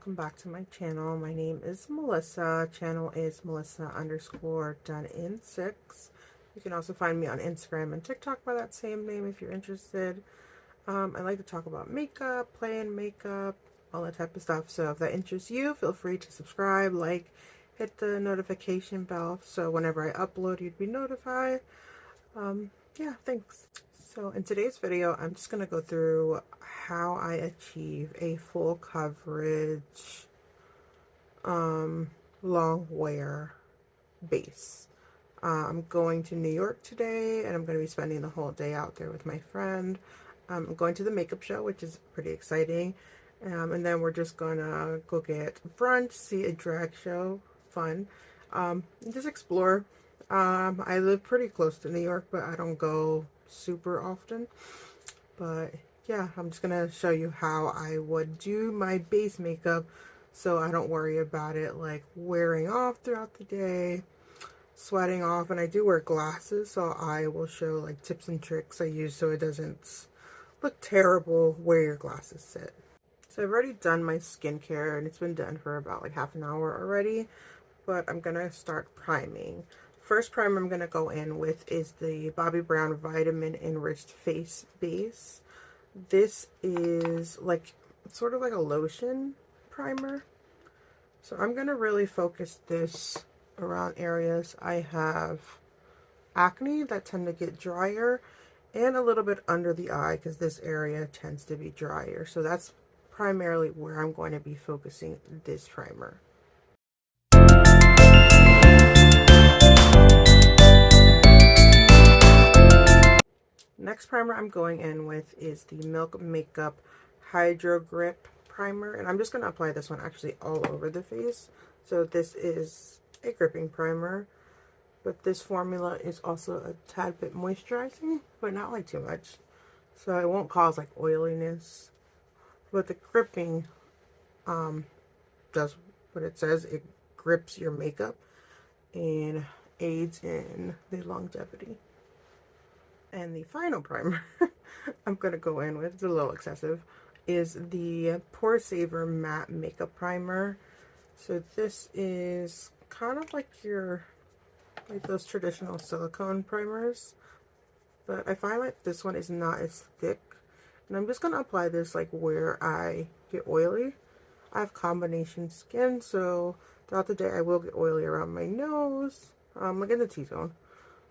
welcome back to my channel. My name is Melissa. Channel is Melissa_done in6. You can also find me on Instagram and TikTok by that same name if you're interested. I like to talk about makeup, play in makeup, all that type of stuff. So if that interests you, feel free to subscribe, like, hit the notification bell so whenever I upload you'd be notified. Yeah, thanks. So in today's video, I'm just going to go through how I achieve a full coverage long wear base. I'm going to New York today and I'm going to be spending the whole day out there with my friend. I'm going to the makeup show, which is pretty exciting. And then we're just gonna go get brunch, see a drag show, fun, and just explore. I live pretty close to New York, but I don't go super often. But yeah, I'm just gonna show you how I would do my base makeup so I don't worry about it like wearing off throughout the day, sweating off. And I do wear glasses, so I will show like tips and tricks I use so it doesn't look terrible where your glasses sit. So I've already done my skincare and it's been done for about like half an hour already, but I'm gonna start priming. First primer I'm gonna go in with is the Bobbi Brown Vitamin Enriched Face Base. This is like sort of like a lotion primer. So I'm gonna really focus this around areas I have acne that tend to get drier, and a little bit under the eye because this area tends to be drier. So that's primarily where I'm going to be focusing this primer. Next primer I'm going in with is the Milk Makeup Hydro Grip Primer, and I'm just going to apply this one actually all over the face. So this is a gripping primer, but this formula is also a tad bit moisturizing, but not like too much. So it won't cause like oiliness, but the gripping does what it says. It grips your makeup and aids in the longevity. And the final primer I'm going to go in with, it's a little excessive, is the Pore Saver Matte Makeup Primer. So this is kind of like those traditional silicone primers, but I find like this one is not as thick. And I'm just going to apply this like where I get oily. I have combination skin, so throughout the day I will get oily around my nose, like in the T-zone.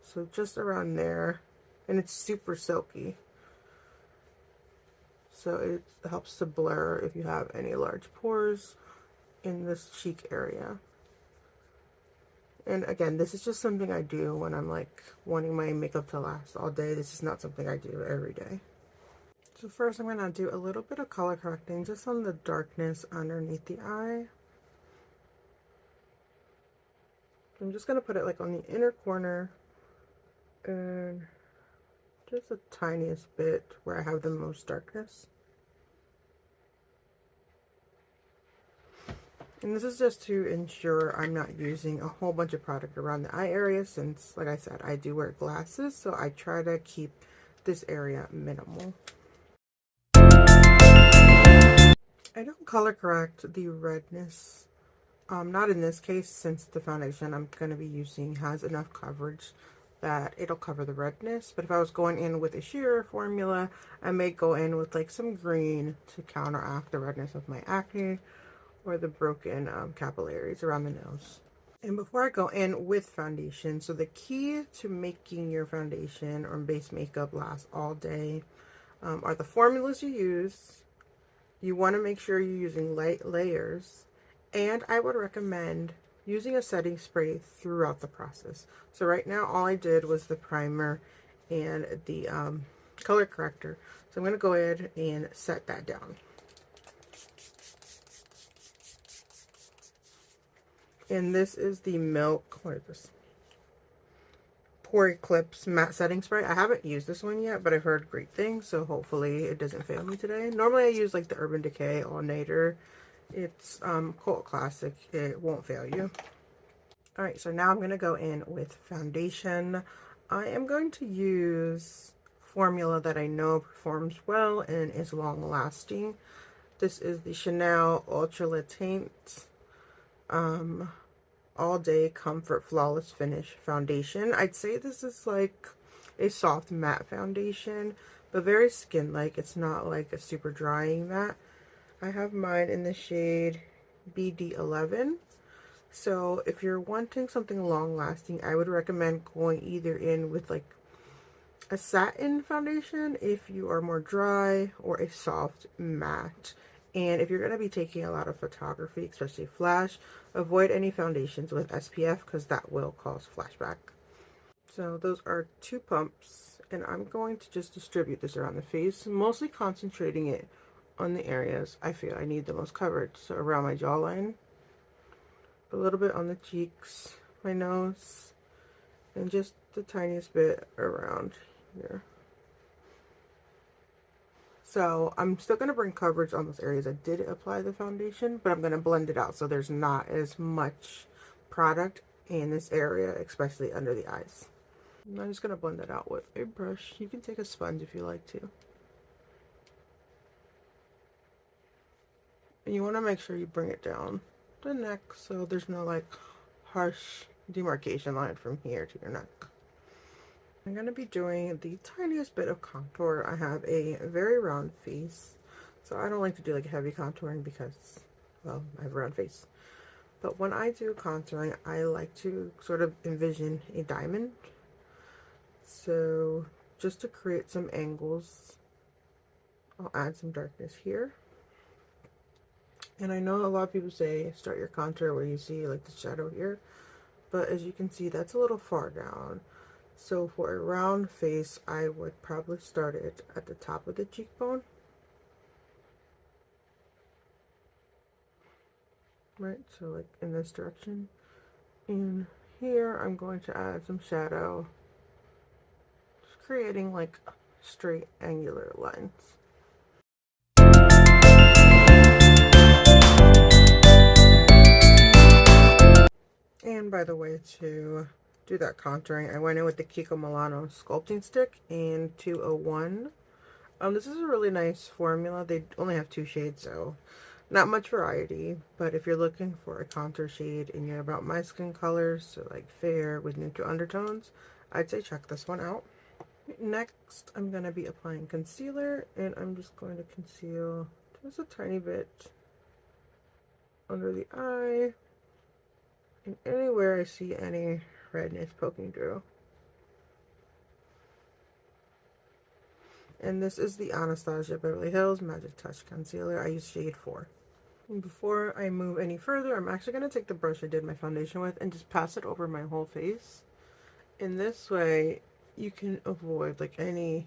So just around there. And it's super silky, so it helps to blur if you have any large pores in this cheek area. And again, this is just something I do when I'm like wanting my makeup to last all day. This is not something I do every day. So first I'm going to do a little bit of color correcting just on the darkness underneath the eye. I'm just going to put it like on the inner corner and just the tiniest bit where I have the most darkness. And this is just to ensure I'm not using a whole bunch of product around the eye area, since, like I said, I do wear glasses, so I try to keep this area minimal. I don't color correct the redness, not in this case, since the foundation I'm going to be using has enough coverage that it'll cover the redness. But if I was going in with a sheer formula, I may go in with like some green to counteract the redness of my acne or the broken capillaries around the nose. And before I go in with foundation, so the key to making your foundation or base makeup last all day are the formulas you use. You want to make sure you're using light layers, and I would recommend using a setting spray throughout the process. So right now all I did was the primer and the color corrector. So I'm going to go ahead and set that down. And this is the Milk, what is this? Pore Eclipse Matte Setting Spray. I haven't used this one yet, but I've heard great things, so hopefully it doesn't fail me today. Normally I use like the Urban Decay All Nighter. It's cult classic. It won't fail you. Alright, so now I'm going to go in with foundation. I am going to use formula that I know performs well and is long lasting. This is the Chanel Ultra Le Teint All Day Comfort Flawless Finish Foundation. I'd say this is like a soft matte foundation, but very skin-like. It's not like a super drying matte. I have mine in the shade BD11. So if you're wanting something long-lasting, I would recommend going either in with like a satin foundation if you are more dry, or a soft matte. And if you're going to be taking a lot of photography, especially flash, avoid any foundations with SPF because that will cause flashback. So those are 2 pumps, and I'm going to just distribute this around the face, mostly concentrating it on the areas I feel I need the most coverage. So around my jawline, a little bit on the cheeks, my nose, and just the tiniest bit around here. So I'm still going to bring coverage on those areas I did apply the foundation, but I'm going to blend it out so there's not as much product in this area, especially under the eyes. I'm just going to blend it out with a brush. You can take a sponge if you like to. And you want to make sure you bring it down the neck so there's no like harsh demarcation line from here to your neck. I'm going to be doing the tiniest bit of contour. I have a very round face, so I don't like to do like heavy contouring because, well, I have a round face. But when I do contouring, I like to sort of envision a diamond. So just to create some angles, I'll add some darkness here. And I know a lot of people say start your contour where you see like the shadow here, but as you can see, that's a little far down. So for a round face, I would probably start it at the top of the cheekbone. Right, so like in this direction. And here I'm going to add some shadow, just creating like straight angular lines. And by the way, to do that contouring, I went in with the Kiko Milano sculpting stick in 201. This is a really nice formula. They only have 2 shades, so not much variety. But if you're looking for a contour shade and you're about my skin color, so like fair with neutral undertones, I'd say check this one out. Next, I'm going to be applying concealer, and I'm just going to conceal just a tiny bit under the eye and anywhere I see any redness poking through. And this is the Anastasia Beverly Hills Magic Touch Concealer. I use shade 4. And before I move any further, I'm actually going to take the brush I did my foundation with and just pass it over my whole face. In this way, you can avoid like any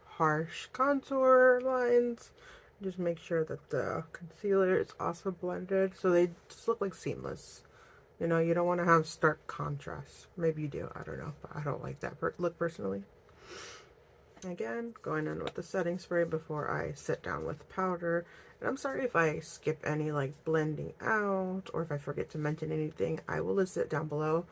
harsh contour lines. Just make sure that the concealer is also blended so they just look like seamless. You know, you don't want to have stark contrast. Maybe you do, I don't know, but I don't like that look personally. Again, going in with the setting spray before I sit down with powder. And I'm sorry if I skip any like blending out or if I forget to mention anything. I will list it down below.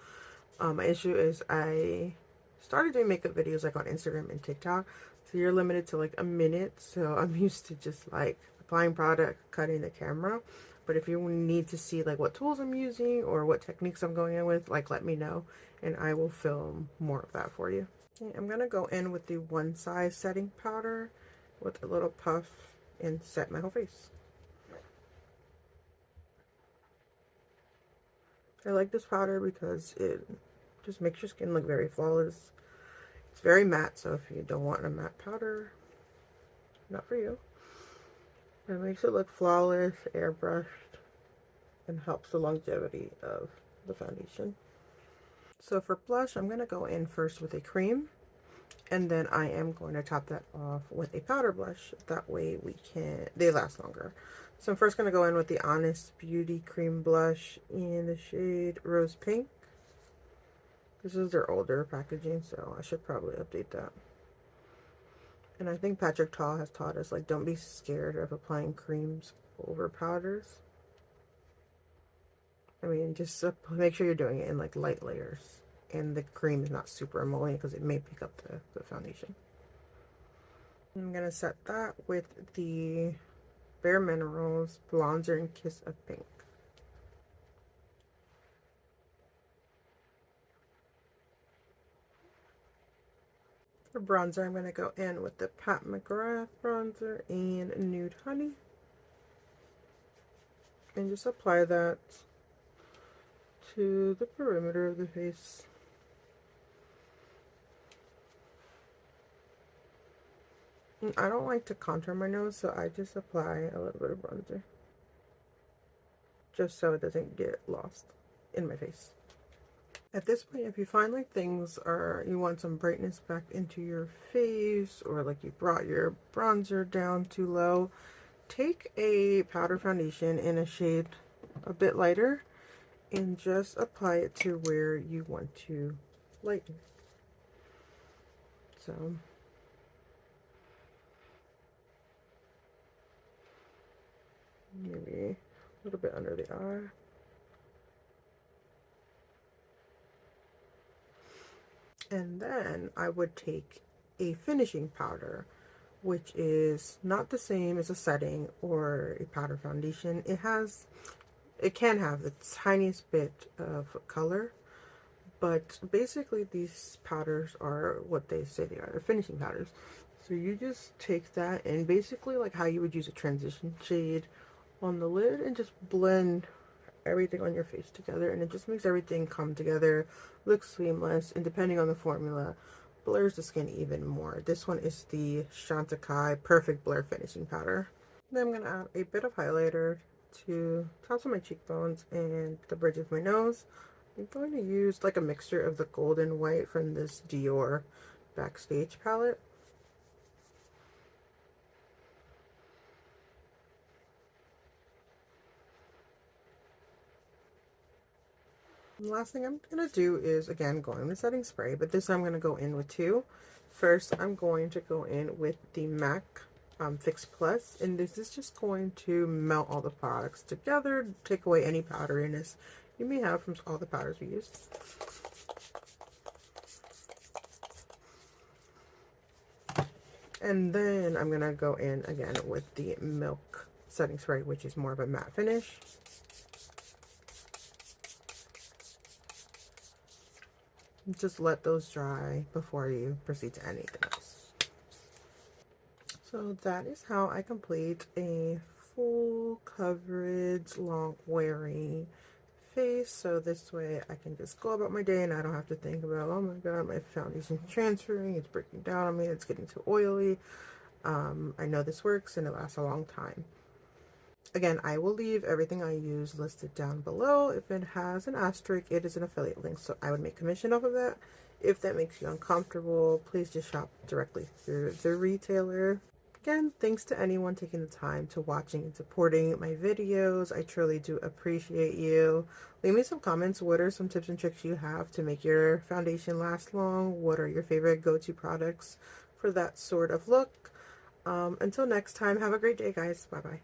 My issue is I started doing makeup videos like on Instagram and TikTok, so you're limited to like a minute. So I'm used to just like applying product, cutting the camera. But if you need to see like what tools I'm using or what techniques I'm going in with, like let me know and I will film more of that for you. Okay, I'm gonna go in with the One Size setting powder with a little puff and set my whole face. I like this powder because it just makes your skin look very flawless. It's very matte, so if you don't want a matte powder, not for you. It makes it look flawless, airbrushed, and helps the longevity of the foundation. So for blush, I'm going to go in first with a cream, and then I am going to top that off with a powder blush. That way they last longer. So I'm first going to go in with the Honest Beauty Cream Blush in the shade Rose Pink. This is their older packaging, so I should probably update that. And I think Patrick Ta has taught us, like, don't be scared of applying creams over powders. I mean, just make sure you're doing it in, like, light layers. And the cream is not super emollient because it may pick up the foundation. I'm going to set that with the Bare Minerals Bronzer and Kiss of Pink. For bronzer, I'm going to go in with the Pat McGrath bronzer and Nude Honey. And just apply that to the perimeter of the face. And I don't like to contour my nose, so I just apply a little bit of bronzer. Just so it doesn't get lost in my face. At this point, if you find like things are, you want some brightness back into your face, or like you brought your bronzer down too low, take a powder foundation in a shade a bit lighter and just apply it to where you want to lighten. So maybe a little bit under the eye. And then I would take a finishing powder, which is not the same as a setting or a powder foundation. It can have the tiniest bit of color, but basically these powders are what they say they are. They're finishing powders. So you just take that and basically like how you would use a transition shade on the lid and just blend everything on your face together, and it just makes everything come together, looks seamless, and depending on the formula, blurs the skin even more. This one is the Chantecaille Perfect Blur Finishing Powder. Then I'm going to add a bit of highlighter to tops of my cheekbones and the bridge of my nose. I'm going to use like a mixture of the gold and white from this Dior Backstage palette. And the last thing I'm going to do is, again, go in with setting spray, but this time I'm going to go in with two. First, I'm going to go in with the MAC Fix Plus, and this is just going to melt all the products together, take away any powderiness you may have from all the powders we used. And then I'm going to go in again with the Milk setting spray, which is more of a matte finish. Just let those dry before you proceed to anything else. So that is how I complete a full coverage, long wearing face. So this way I can just go about my day and I don't have to think about, oh my god, my foundation's transferring, it's breaking down on me, it's getting too oily. I know this works and it lasts a long time. Again, I will leave everything I use listed down below. If it has an asterisk, it is an affiliate link, so I would make commission off of that. If that makes you uncomfortable, please just shop directly through the retailer. Again, thanks to anyone taking the time to watching and supporting my videos. I truly do appreciate you. Leave me some comments. What are some tips and tricks you have to make your foundation last long? What are your favorite go-to products for that sort of look? Until next time, have a great day, guys. Bye-bye.